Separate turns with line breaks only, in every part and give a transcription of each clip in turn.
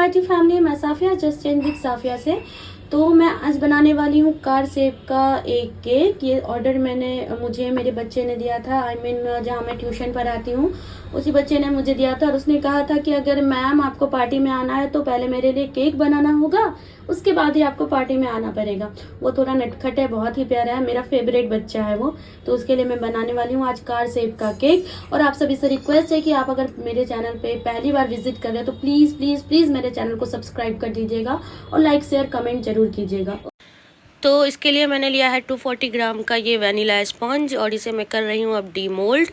Party family, मैं Safia just change with Safia से। तो मैं आज बनाने वाली हूँ कार शेप का एक केक। ये ऑर्डर मुझे मेरे बच्चे ने दिया था। जहाँ मैं ट्यूशन पर आती हूँ उसी बच्चे ने मुझे दिया था और उसने कहा था कि अगर मैम आपको पार्टी में आना है तो पहले मेरे लिए केक बनाना होगा, उसके बाद ही आपको पार्टी में आना पड़ेगा। वो थोड़ा नटखट है, बहुत ही प्यारा है, मेरा फेवरेट बच्चा है वो। तो उसके लिए मैं बनाने वाली हूँ आज कार शेप का केक। और आप सभी से रिक्वेस्ट है कि आप अगर मेरे चैनल पे पहली बार विजिट कर रहे हैं तो प्लीज़ प्लीज़ प्लीज़ मेरे चैनल को सब्सक्राइब कर दीजिएगा और लाइक शेयर कमेंट जरूर कीजिएगा। तो इसके लिए मैंने लिया है 240 ग्राम का ये वनीला स्पॉन्ज और इसे मैं कर रही हूँ अब डीमोल्ड।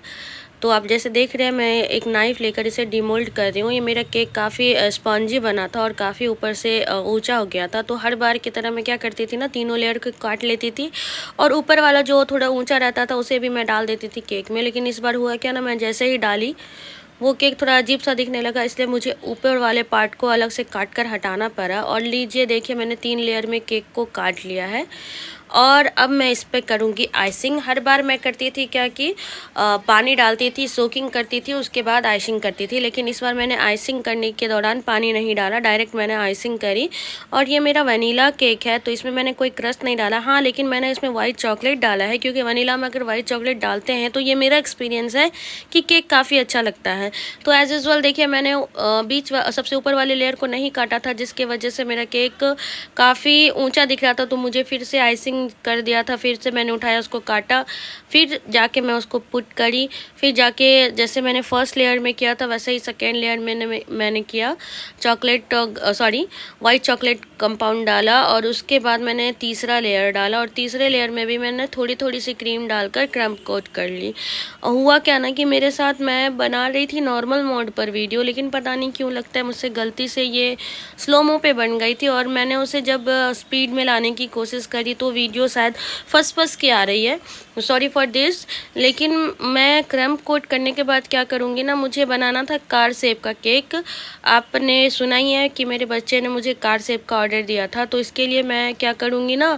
तो आप जैसे देख रहे हैं मैं एक नाइफ़ लेकर इसे डीमोल्ड कर रही हूँ। ये मेरा केक काफ़ी स्पॉन्जी बना था और काफ़ी ऊपर से ऊंचा हो गया था। तो हर बार की तरह मैं क्या करती थी ना, तीनों लेयर को काट लेती थी और ऊपर वाला जो थोड़ा ऊंचा रहता था उसे भी मैं डाल देती थी केक में। लेकिन इस बार हुआ क्या ना, मैं जैसे ही डाली वो केक थोड़ा अजीब सा दिखने लगा, इसलिए मुझे ऊपर वाले पार्ट को अलग से काट कर हटाना पड़ा। और लीजिए देखिए मैंने 3 लेयर में केक को काट लिया है और अब मैं इस पर करूँगी आइसिंग। हर बार मैं करती थी क्या कि पानी डालती थी, सोकिंग करती थी, उसके बाद आइसिंग करती थी। लेकिन इस बार मैंने आइसिंग करने के दौरान पानी नहीं डाला, डायरेक्ट मैंने आइसिंग करी। और ये मेरा वनीला केक है तो इसमें मैंने कोई क्रस्ट नहीं डाला। हाँ, लेकिन मैंने इसमें वाइट चॉकलेट डाला है क्योंकि वनीला में अगर वाइट चॉकलेट डालते हैं तो ये मेरा एक्सपीरियंस है कि केक काफ़ी अच्छा लगता है। तो एज यूजुअल देखिए मैंने सबसे ऊपर वाले लेयर को नहीं काटा था, जिसकी वजह से मेरा केक काफ़ी ऊंचा दिख रहा था। तो मुझे फिर से आइसिंग कर दिया था, फिर से मैंने उठाया उसको काटा, फिर जाके मैं उसको पुट करी, फिर जाके जैसे मैंने फर्स्ट लेयर में किया था वैसे ही सेकेंड लेयर मैंने किया। वाइट चॉकलेट कंपाउंड डाला और उसके बाद मैंने तीसरा लेयर डाला और तीसरे लेयर में भी मैंने थोड़ी थोड़ी सी क्रीम डालकर क्रम्ब कोट कर ली। हुआ क्या ना कि मेरे साथ मैं बना रही थी नॉर्मल मोड पर वीडियो, लेकिन पता नहीं क्यों लगता है मुझसे गलती से ये स्लो मो पे बन गई थी और मैंने उसे जब स्पीड में लाने की कोशिश करी तो वीडियो शायद फंस के आ रही है। Sorry for this. लेकिन मैं क्रम्ब कोट करने के बाद क्या करूँगी ना, मुझे बनाना था कार शेप का केक। आपने सुना ही है कि मेरे बच्चे ने मुझे कार शेप का ऑर्डर दिया था, तो इसके लिए मैं क्या करूँगी ना,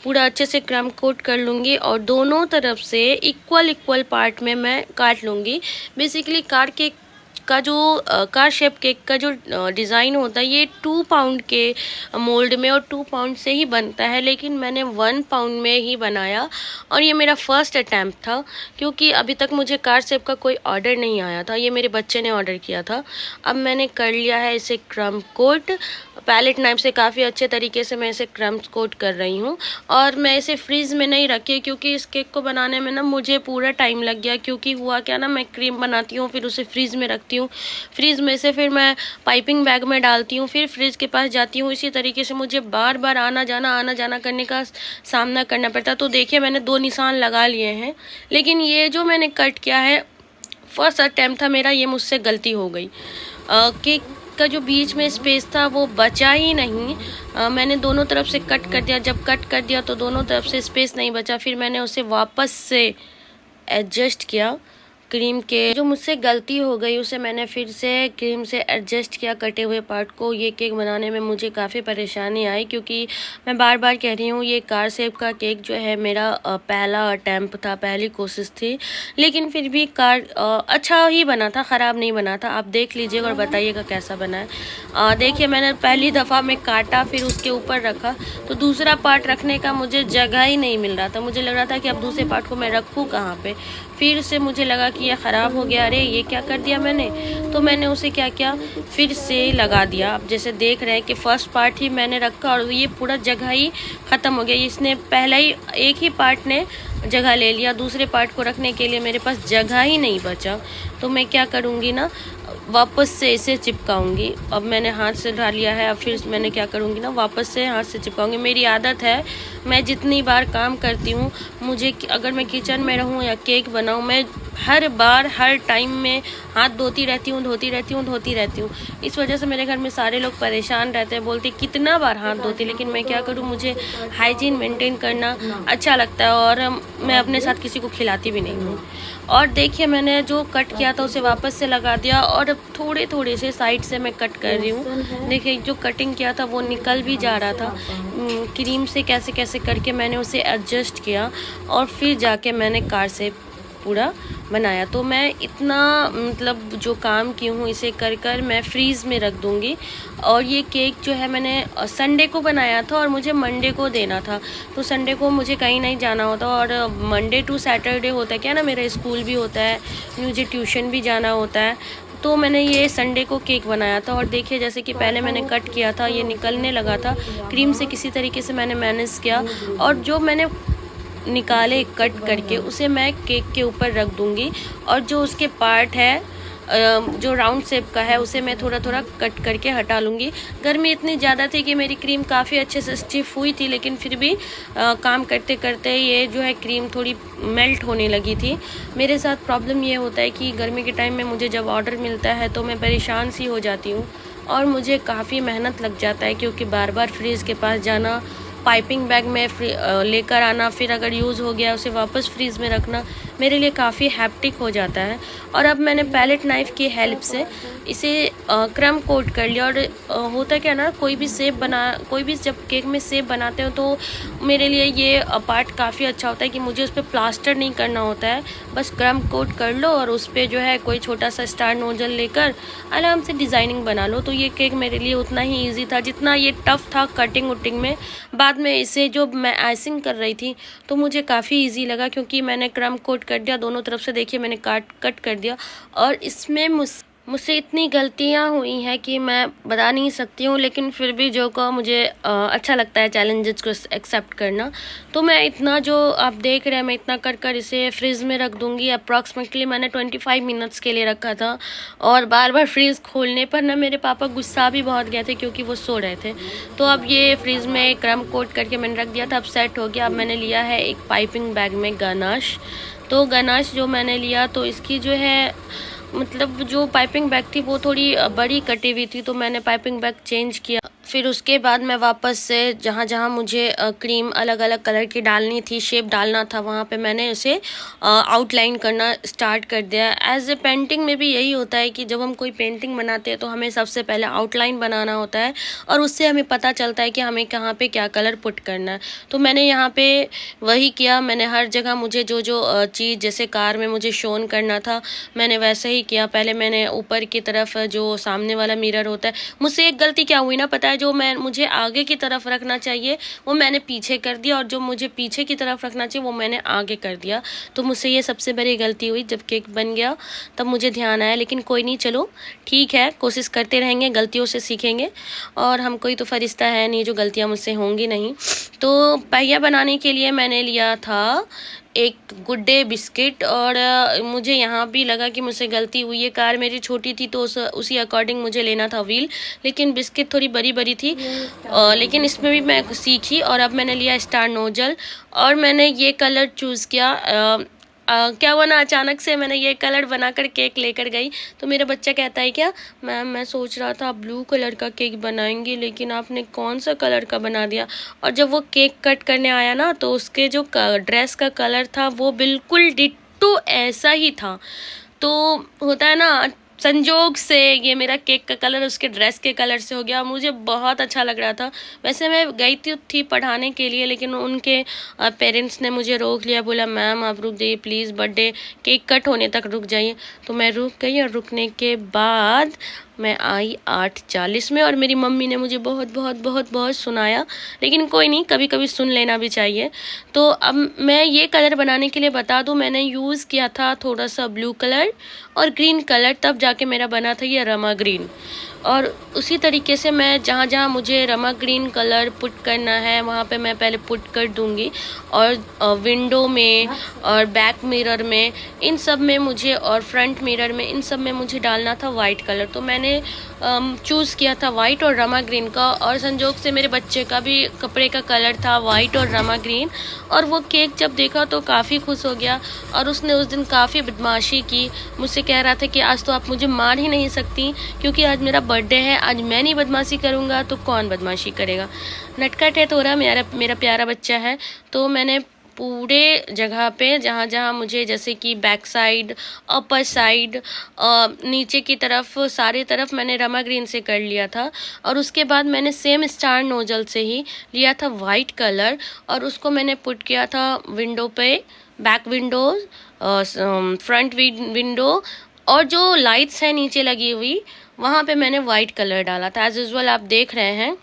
पूरा अच्छे से क्रम्ब कोट कर लूँगी और दोनों तरफ से इक्वल पार्ट में मैं काट लूँगी। बेसिकली कार शेप केक का जो डिज़ाइन होता है ये 2 पाउंड के मोल्ड में और 2 पाउंड से ही बनता है, लेकिन मैंने 1 पाउंड में ही बनाया और ये मेरा फर्स्ट अटैम्प्ट था क्योंकि अभी तक मुझे कार शेप का कोई ऑर्डर नहीं आया था, ये मेरे बच्चे ने ऑर्डर किया था। अब मैंने कर लिया है इसे क्रम्ब कोट। पैलेट नाइफ से काफ़ी अच्छे तरीके से मैं इसे क्रम्ब कोट कर रही हूँ और मैं इसे फ्रीज़ में नहीं रखी क्योंकि इस केक को बनाने में ना मुझे पूरा टाइम लग गया। क्योंकि हुआ क्या ना, मैं क्रीम बनाती हूँ फिर उसे फ्रीज़ में रखती हूँ, फ्रीज़ में से फिर मैं पाइपिंग बैग में डालती हूँ, फिर फ्रिज के पास जाती हूँ। इसी तरीके से मुझे बार बार आना जाना करने का सामना करना पड़ता। तो देखिए मैंने 2 निशान लगा लिए हैं, लेकिन ये जो मैंने कट किया है फर्स्ट अटैम्प्ट था मेरा, ये मुझसे गलती हो गई। केक का जो बीच में स्पेस था वो बचा ही नहीं। मैंने दोनों तरफ से कट कर दिया, जब कट कर दिया तो दोनों तरफ से स्पेस नहीं बचा, फिर मैंने उसे वापस से एडजस्ट किया। क्रीम के जो मुझसे गलती हो गई उसे मैंने फिर से क्रीम से एडजस्ट किया कटे हुए पार्ट को। ये केक बनाने में मुझे काफ़ी परेशानी आई क्योंकि मैं बार बार कह रही हूँ ये कार शेप का केक जो है मेरा पहला अटैम्प्ट था, पहली कोशिश थी, लेकिन फिर भी अच्छा ही बना था, ख़राब नहीं बना था। आप देख लीजिएगा और बताइएगा कैसा बना है। देखिए मैंने पहली दफ़ा में काटा फिर उसके ऊपर रखा तो दूसरा पार्ट रखने का मुझे जगह ही नहीं मिल रहा था। मुझे लग रहा था कि अब दूसरे पार्ट को मैं रखूँ कहाँ पे। फिर से मुझे लगा कि ये ख़राब हो गया, अरे ये क्या कर दिया मैंने। तो मैंने उसे क्या किया, फिर से लगा दिया। आप जैसे देख रहे हैं कि फर्स्ट पार्ट ही मैंने रखा और ये पूरा जगह ही ख़त्म हो गया। इसने पहला ही एक ही पार्ट ने जगह ले लिया, दूसरे पार्ट को रखने के लिए मेरे पास जगह ही नहीं बचा। तो मैं क्या करूँगी ना, वापस से इसे चिपकाऊंगी। अब मैंने हाथ से उठा लिया है, अब फिर मैंने क्या करूँगी ना, वापस से हाथ से चिपकाऊंगी। मेरी आदत है, मैं जितनी बार काम करती हूँ, मुझे अगर मैं किचन में रहूँ या केक बनाऊँ, मैं हर बार हर टाइम में हाथ धोती रहती हूँ। इस वजह से मेरे घर में सारे लोग परेशान रहते हैं, बोलते कितना बार हाथ धोती। लेकिन मैं क्या करूँ, मुझे हाइजीन मेंटेन करना अच्छा लगता है और मैं अपने साथ किसी को खिलाती भी नहीं हूँ। और देखिए मैंने जो कट किया था उसे वापस से लगा दिया और थोड़े से साइड से मैं कट कर रही हूँ। देखिए जो कटिंग किया था वो निकल भी जा रहा था। क्रीम से कैसे करके मैंने उसे एडजस्ट किया और फिर जाके मैंने कार शेप पूरा बनाया। तो मैं इतना मतलब जो काम की हूँ इसे कर कर मैं फ्रीज़ में रख दूँगी। और ये केक जो है मैंने संडे को बनाया था और मुझे मंडे को देना था। तो संडे को मुझे कहीं नहीं जाना होता और मंडे टू सैटरडे होता है क्या ना, मेरा स्कूल भी होता है, मुझे ट्यूशन भी जाना होता है। तो मैंने ये संडे को केक बनाया था और देखिए जैसे कि पहले मैंने कट किया था, ये निकलने लगा था, क्रीम से किसी तरीके से मैंने मैनेज किया और जो मैंने निकाले कट करके उसे मैं केक के ऊपर रख दूँगी। और जो उसके पार्ट है जो राउंड शेप का है उसे मैं थोड़ा थोड़ा कट करके हटा लूँगी। गर्मी इतनी ज़्यादा थी कि मेरी क्रीम काफ़ी अच्छे से स्टिफ हुई थी, लेकिन फिर भी काम करते करते ये जो है क्रीम थोड़ी मेल्ट होने लगी थी। मेरे साथ प्रॉब्लम ये होता है कि गर्मी के टाइम में मुझे जब ऑर्डर मिलता है तो मैं परेशान सी हो जाती हूँ और मुझे काफ़ी मेहनत लग जाता है, क्योंकि बार बार फ्रीज़ के पास जाना, पाइपिंग बैग में लेकर आना, फिर अगर यूज़ हो गया उसे वापस फ्रीज़ में रखना मेरे लिए काफ़ी हैप्टिक हो जाता है। और अब मैंने पैलेट नाइफ़ की हेल्प से इसे क्रम कोट कर लिया। और होता क्या ना, कोई भी जब केक में शेप बनाते हो तो मेरे लिए ये पार्ट काफ़ी अच्छा होता है कि मुझे उस पर प्लास्टर नहीं करना होता है, बस क्रम कोट कर लो और उस पर जो है कोई छोटा सा स्टार नोजल लेकर आराम से डिज़ाइनिंग बना लो। तो ये केक मेरे लिए उतना ही ईजी था जितना ये टफ़ था कटिंग वटिंग में। बाद में इसे जो मैं आइसिंग कर रही थी तो मुझे काफ़ी इजी लगा, क्योंकि मैंने क्रम कोट कर दिया दोनों तरफ से। देखिए मैंने कट कर दिया और इसमें मुझसे इतनी गलतियां हुई हैं कि मैं बता नहीं सकती हूँ, लेकिन फिर भी जो को मुझे अच्छा लगता है चैलेंजेस को एक्सेप्ट करना। तो मैं इतना जो आप देख रहे हैं मैं इतना कर कर इसे फ्रिज में रख दूँगी। अप्रॉक्सीमेटली मैंने 25 मिनट्स के लिए रखा था और बार बार फ्रीज़ खोलने पर ना मेरे पापा गुस्सा भी बहुत गए थे, क्योंकि वो सो रहे थे। तो अब ये फ्रीज़ में क्रम कोट करके मैंने रख दिया था, अब सेट हो गया। अब मैंने लिया है एक पाइपिंग बैग में गनाश। तो गनाश जो मैंने लिया तो इसकी जो है मतलब जो पाइपिंग बैग थी वो थोड़ी बड़ी कटी हुई थी, तो मैंने पाइपिंग बैग चेंज किया। फिर उसके बाद मैं वापस से जहाँ जहाँ मुझे क्रीम अलग अलग कलर की डालनी थी, शेप डालना था, वहाँ पे मैंने उसे आउटलाइन करना स्टार्ट कर दिया। एज ए पेंटिंग में भी यही होता है कि जब हम कोई पेंटिंग बनाते हैं तो हमें सबसे पहले आउटलाइन बनाना होता है और उससे हमें पता चलता है कि हमें कहाँ पे क्या कलर पुट करना है। तो मैंने यहाँ पे वही किया। मैंने हर जगह मुझे जो जो चीज़ जैसे कार में मुझे शोन करना था मैंने वैसे ही किया। पहले मैंने ऊपर की तरफ जो सामने वाला मिरर होता है, मुझसे एक गलती क्या हुई ना पता है, जो मुझे आगे की तरफ रखना चाहिए वो मैंने पीछे कर दिया और जो मुझे पीछे की तरफ रखना चाहिए वो मैंने आगे कर दिया। तो मुझसे ये सबसे बड़ी गलती हुई। जब केक बन गया तब मुझे ध्यान आया, लेकिन कोई नहीं, चलो ठीक है, कोशिश करते रहेंगे, गलतियों से सीखेंगे और हम कोई तो फरिश्ता है नहीं जो गलतियाँ मुझसे होंगी नहीं। तो पहिया बनाने के लिए मैंने लिया था एक गुड डे बिस्किट और मुझे यहाँ भी लगा कि मुझसे गलती हुई है। कार मेरी छोटी थी तो उसी अकॉर्डिंग मुझे लेना था व्हील, लेकिन बिस्किट थोड़ी बड़ी बड़ी थी। लेकिन इसमें भी मैं सीखी और अब मैंने लिया स्टार नोजल और मैंने ये कलर चूज़ किया। क्या हुआ ना, अचानक से मैंने ये कलर बनाकर केक लेकर गई तो मेरा बच्चा कहता है क्या मैम, मैं सोच रहा था आप ब्लू कलर का केक बनाएंगी लेकिन आपने कौन सा कलर का बना दिया। और जब वो केक कट करने आया ना तो उसके जो ड्रेस का कलर था वो बिल्कुल डिट्टो ऐसा ही था। तो होता है ना, संजोग से ये मेरा केक का कलर उसके ड्रेस के कलर से हो गया। मुझे बहुत अच्छा लग रहा था। वैसे मैं गई थी पढ़ाने के लिए, लेकिन उनके पेरेंट्स ने मुझे रोक लिया, बोला मैम आप रुक जाइए प्लीज़, बर्थडे केक कट होने तक रुक जाइए। तो मैं रुक गई और रुकने के बाद मैं आई 8:40 में और मेरी मम्मी ने मुझे बहुत बहुत बहुत बहुत सुनाया, लेकिन कोई नहीं, कभी कभी सुन लेना भी चाहिए। तो अब मैं ये कलर बनाने के लिए बता दूं, मैंने यूज़ किया था थोड़ा सा ब्लू कलर और ग्रीन कलर, तब जाके मेरा बना था ये रमा ग्रीन। और उसी तरीके से मैं जहाँ जहाँ मुझे रमा ग्रीन कलर पुट करना है वहाँ पे मैं पहले पुट कर दूँगी। और विंडो में और बैक मिरर में इन सब में मुझे, और फ्रंट मिरर में, इन सब में मुझे डालना था वाइट कलर। तो मैंने चूज़ किया था वाइट और रमा ग्रीन का, और संजोग से मेरे बच्चे का भी कपड़े का कलर था वाइट और रमा ग्रीन। और वो केक जब देखा तो काफ़ी खुश हो गया और उसने उस दिन काफ़ी बदमाशी की। मुझसे कह रहा था कि आज तो आप मुझे मार ही नहीं सकती क्योंकि आज मेरा बर्थडे है, आज मैं नहीं बदमाशी करूँगा तो कौन बदमाशी करेगा। नटखट है थोड़ा, मेरा प्यारा बच्चा है। तो मैंने पूरे जगह पे जहाँ जहाँ मुझे, जैसे कि बैक साइड, अपर साइड, नीचे की तरफ, सारी तरफ मैंने रमा ग्रीन से कर लिया था। और उसके बाद मैंने सेम स्टार नोजल से ही लिया था वाइट कलर और उसको मैंने पुट किया था विंडो पे, बैक विंडो, फ्रंट विंडो और जो लाइट्स हैं नीचे लगी हुई, वहाँ पे मैंने वाइट कलर डाला था। एज यूजुअल आप देख रहे हैं।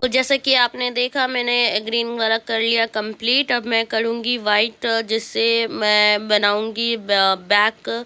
तो जैसा कि आपने देखा, मैंने ग्रीन वाला कर लिया कंप्लीट। अब मैं करूँगी वाइट, जिससे मैं बनाऊँगी बैक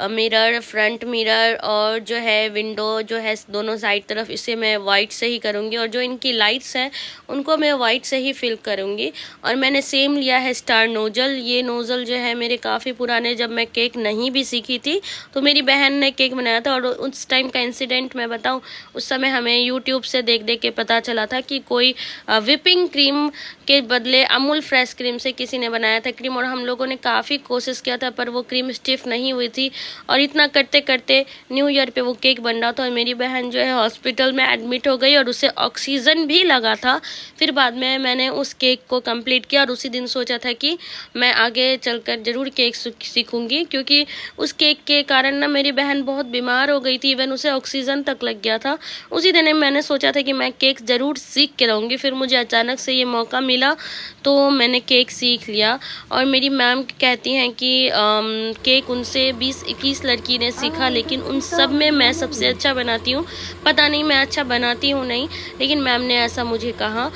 मिरर, फ्रंट मिरर और जो है विंडो जो है दोनों साइड तरफ, इसे मैं वाइट से ही करूँगी। और जो इनकी लाइट्स हैं उनको मैं वाइट से ही फिल करूँगी। और मैंने सेम लिया है स्टार नोजल। ये नोज़ल जो है मेरे काफ़ी पुराने, जब मैं केक नहीं भी सीखी थी तो मेरी बहन ने केक बनाया था। और उस टाइम का इंसिडेंट मैं बताऊँ, उस समय हमें यूट्यूब से देख देख के पता चला था कि कोई विपिंग क्रीम के बदले अमूल फ्रेश क्रीम से किसी ने बनाया था क्रीम। और हम लोगों ने काफ़ी कोशिश किया था पर वो क्रीम स्टिफ नहीं हुई थी। और इतना करते करते न्यू ईयर पे वो केक बन रहा था और मेरी बहन जो है हॉस्पिटल में एडमिट हो गई और उसे ऑक्सीजन भी लगा था। फिर बाद में मैंने उस केक को कंप्लीट किया और उसी दिन सोचा था कि मैं आगे चलकर ज़रूर केक सीखूंगी, क्योंकि उस केक के कारण ना मेरी बहन बहुत बीमार हो गई थी, इवन उसे ऑक्सीजन तक लग गया था। उसी दिन मैंने सोचा था कि मैं केक ज़रूर सीख के रहूँगी। फिर मुझे अचानक से ये मौका मिला तो मैंने केक सीख लिया। और मेरी मैम कहती हैं कि केक उनसे 20-21 लड़की ने सीखा, लेकिन उन सब में मैं सबसे अच्छा बनाती हूँ। पता नहीं मैं अच्छा बनाती हूँ नहीं, लेकिन मैम ने ऐसा मुझे कहा।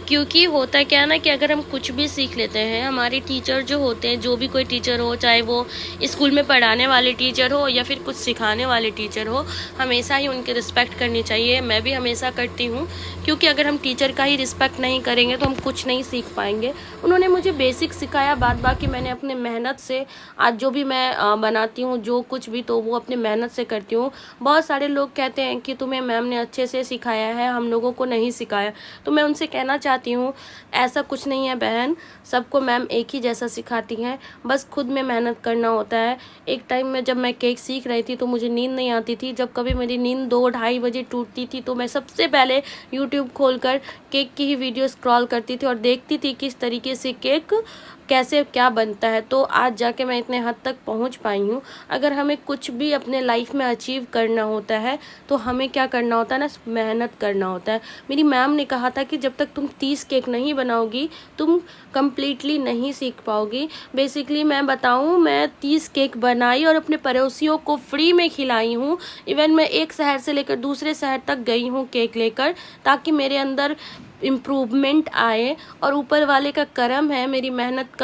क्योंकि होता क्या ना कि अगर हम कुछ भी सीख लेते हैं, हमारे टीचर जो होते हैं, जो भी कोई टीचर हो, चाहे वो स्कूल में पढ़ाने वाले टीचर हो या फिर कुछ सिखाने वाले टीचर हो, हमेशा ही उनकी रिस्पेक्ट करनी चाहिए। मैं भी हमेशा करती हूँ, क्योंकि अगर हम टीचर का ही रिस्पेक्ट नहीं करेंगे तो हम कुछ नहीं सीख पाएंगे। उन्होंने मुझे बेसिक सिखाया, बाद बाकी मैंने अपने मेहनत से आज जो भी मैं बनाती हूँ, जो कुछ भी तो वो अपने मेहनत से करती हूँ। बहुत सारे लोग कहते हैं कि तुम्हें मैम ने अच्छे से सिखाया है, हम लोगों को नहीं सिखाया। तो मैं उनसे कहना चाहती हूँ ऐसा कुछ नहीं है बहन, सबको मैम एक ही जैसा सिखाती हैं, बस खुद में मेहनत करना होता है। एक टाइम में जब मैं केक सीख रही थी तो मुझे नींद नहीं आती थी। जब कभी मेरी नींद 2-2:30 बजे टूटती थी तो मैं सबसे पहले यूट्यूब खोलकर केक की ही वीडियो स्क्रॉल करती थी और देखती थी किस तरीके से केक कैसे क्या बनता है। तो आज जाके मैं इतने हद तक पहुंच पाई हूँ। अगर हमें कुछ भी अपने लाइफ में अचीव करना होता है तो हमें क्या करना होता है ना, मेहनत करना होता है। मेरी मैम ने कहा था कि जब तक तुम 30 केक नहीं बनाओगी तुम कम्प्लीटली नहीं सीख पाओगी। बेसिकली मैं बताऊँ, मैं 30 केक बनाई और अपने पड़ोसियों को फ्री में खिलाई हूँ। इवन मैं एक शहर से लेकर दूसरे शहर तक गई हूँ केक लेकर, ताकि मेरे अंदर इम्प्रूवमेंट आए। और ऊपर वाले का करम है, मेरी मेहनत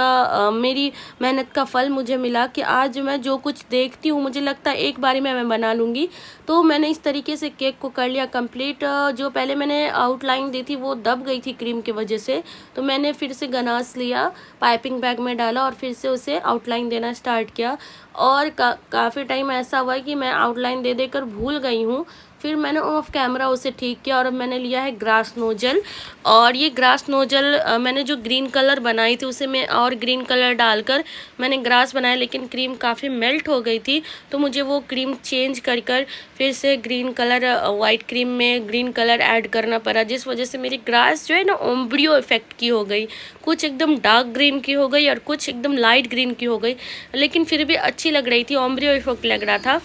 का फल मुझे मिला कि आज मैं जो कुछ देखती हूँ मुझे लगता है एक बारी में मैं बना लूँगी। तो मैंने इस तरीके से केक को कर लिया कंप्लीट। जो पहले मैंने आउटलाइन दी थी वो दब गई थी क्रीम की वजह से, तो मैंने फिर से गनास लिया, पाइपिंग बैग में डाला और फिर से उसे आउटलाइन देना स्टार्ट किया। और काफ़ी टाइम ऐसा हुआ कि मैं आउटलाइन दे देकर भूल गई हूँ। फिर मैंने ऑफ कैमरा उसे ठीक किया और अब मैंने लिया है ग्रास नोजल। और ये ग्रास नोजल मैंने जो ग्रीन कलर बनाई थी उसे मैं और ग्रीन कलर डालकर मैंने ग्रास बनाया, लेकिन क्रीम काफ़ी मेल्ट हो गई थी तो मुझे वो क्रीम चेंज कर फिर से ग्रीन कलर वाइट क्रीम में ग्रीन कलर ऐड करना पड़ा, जिस वजह से मेरी ग्रास जो है ना ओम्ब्रियो इफेक्ट की हो गई। कुछ एकदम डार्क ग्रीन की हो गई और कुछ एकदम लाइट ग्रीन की हो गई, लेकिन फिर भी अच्छी लग रही थी, ओम्ब्रियो इफेक्ट लग रहा था।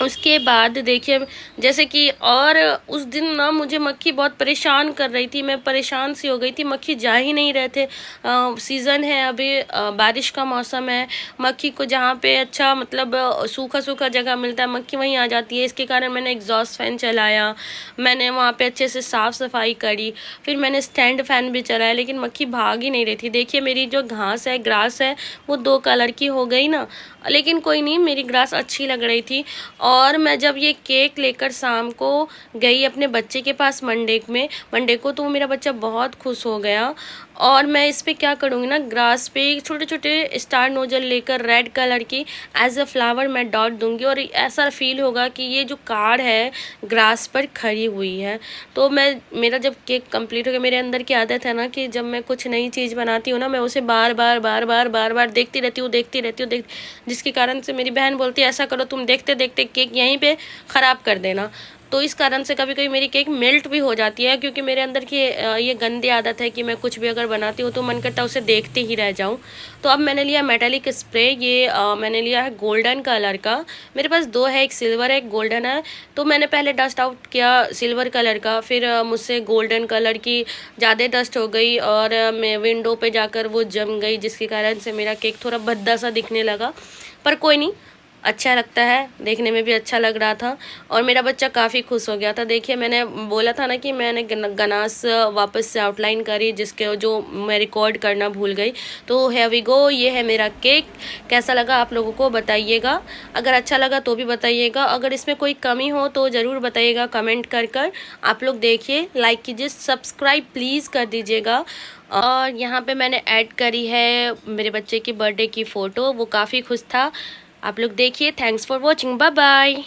उसके बाद देखिए जैसे कि, और उस दिन ना मुझे मक्खी बहुत परेशान कर रही थी, मैं परेशान सी हो गई थी, मक्खी जा ही नहीं रहे थे। सीज़न है अभी, बारिश का मौसम है, मक्खी को जहाँ पे अच्छा मतलब सूखा सूखा जगह मिलता है मक्खी वहीं आ जाती है। इसके कारण मैंने एग्जॉस्ट फैन चलाया, मैंने वहाँ पे अच्छे से साफ़ सफाई करी, फिर मैंने स्टैंड फैन भी चलाया, लेकिन मक्खी भाग ही नहीं रही थी। देखिए मेरी जो घास है, ग्रास है, वो 2 कलर की हो गई ना, लेकिन कोई नहीं, मेरी ग्रास अच्छी लग रही थी। और मैं जब ये केक लेकर शाम को गई अपने बच्चे के पास मंडे को तो मेरा बच्चा बहुत खुश हो गया। और मैं इस पे क्या करूँगी ना, ग्रास पे छोटे छोटे स्टार नोजल लेकर रेड कलर की एज अ फ्लावर मैं डॉट दूंगी और ऐसा फील होगा कि ये जो कार है ग्रास पर खड़ी हुई है। तो मेरा जब केक कंप्लीट हो गया, मेरे अंदर की आदत है ना कि जब मैं कुछ नई चीज़ बनाती हूँ ना, मैं उसे बार बार देखती रहती हूँ, जिसके कारण से मेरी बहन बोलती है ऐसा करो तुम देखते देखते केक यहीं पे ख़राब कर देना। तो इस कारण से कभी कभी मेरी केक मेल्ट भी हो जाती है, क्योंकि मेरे अंदर की ये गंदी आदत है कि मैं कुछ भी अगर बनाती हूँ तो मन करता है उसे देखते ही रह जाऊँ। तो अब मैंने लिया मेटालिक स्प्रे, ये मैंने लिया है गोल्डन कलर का। मेरे पास 2 है, एक सिल्वर है एक गोल्डन है। तो मैंने पहले डस्ट आउट किया सिल्वर कलर का, फिर मुझसे गोल्डन कलर की ज़्यादा डस्ट हो गई और मैं विंडो पे जाकर वो जम गई, जिसके कारण से मेरा केक थोड़ा भद्दा सा दिखने लगा। पर कोई नहीं, अच्छा लगता है, देखने में भी अच्छा लग रहा था और मेरा बच्चा काफ़ी खुश हो गया था। देखिए मैंने बोला था ना कि मैंने गनास वापस से आउटलाइन करी, जिसके जो मैं रिकॉर्ड करना भूल गई। तो है वी गो, ये है मेरा केक। कैसा लगा आप लोगों को बताइएगा, अगर अच्छा लगा तो भी बताइएगा, अगर इसमें कोई कमी हो तो ज़रूर बताइएगा कमेंट कर। आप लोग देखिए, लाइक कीजिए, सब्सक्राइब प्लीज़ कर दीजिएगा। और यहाँ पे मैंने ऐड करी है मेरे बच्चे की बर्थडे की फ़ोटो, वो काफ़ी खुश था। आप लोग देखिए। Thanks for watching, bye bye.